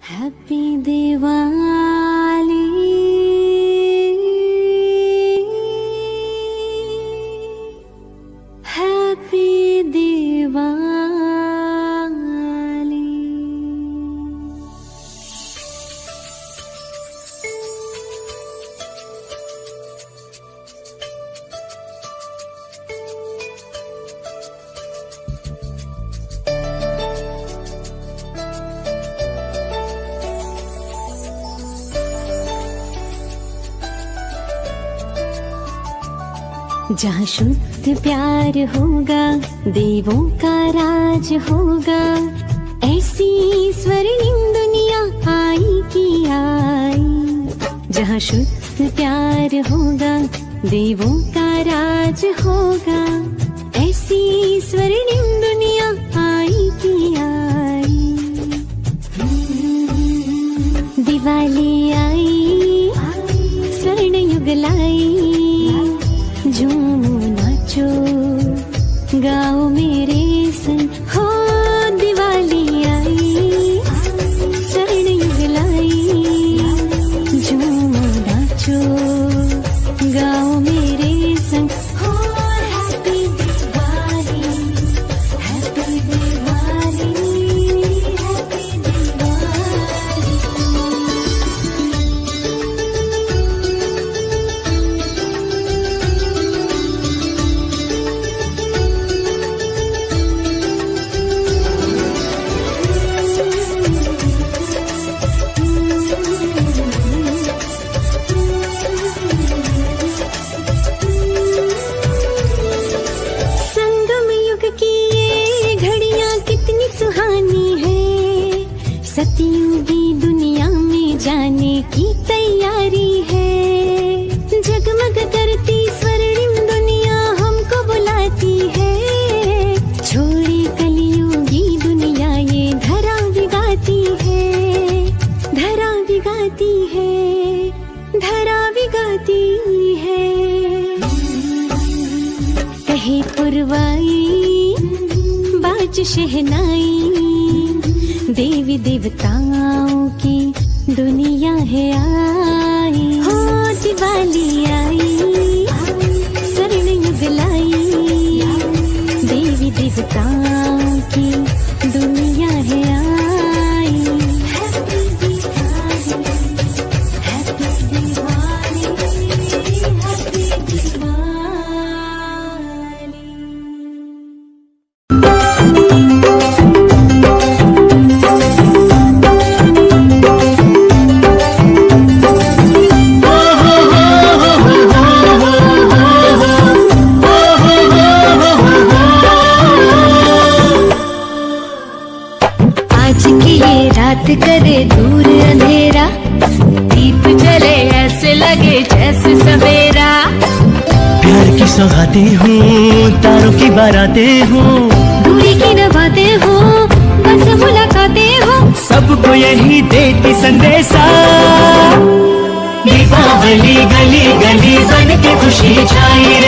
Happy Diwali, happy Diwali. जहाँ शुद्ध प्यार होगा, देवों का राज होगा, ऐसी स्वर्णिम दुनिया आई की आई। जहाँ शुद्ध प्यार होगा, देवों का राज होगा, ऐसी स्वर्णिम दुनिया आई की आई। दिवाली आई, स्वर्ण युग लाई, झूमो नाचो गाओ मेरे संग हो। दिवाली आई, स्वर्ण युग लाई, झूमो नाचो गाओ मेरे संग हो। Happy Diwali, happy Diwali, happy Diwali. सतयुगी दुनिया में जाने की तैयारी है। जगमग करती स्वर्णिम दुनिया हमको बुलाती है। छोड़ी कलियुगी दुनिया ये धरा बिगाती है, धरा बिगाती है, धरा बिगाती है। कहे पुरवाई बाज शहनाई, देवी देवताओं की दुनिया है आई। हो दिवाली आई, स्वर्ण युग लाई, देवी देवताओं की दुनिया है आई। Happy Diwali, happy Diwali, happy Diwali. रात करे दूर अंधेरा, दीप जले ऐसे लगे जैसे सवेरा। प्यार की सौगातें हूँ, तारों की बारातें हूँ, दूरी की न बातें हूँ, बस मुलाकातें हूँ, सबको यही देती संदेशा। दीपावली गली गली बन के खुशी छाई।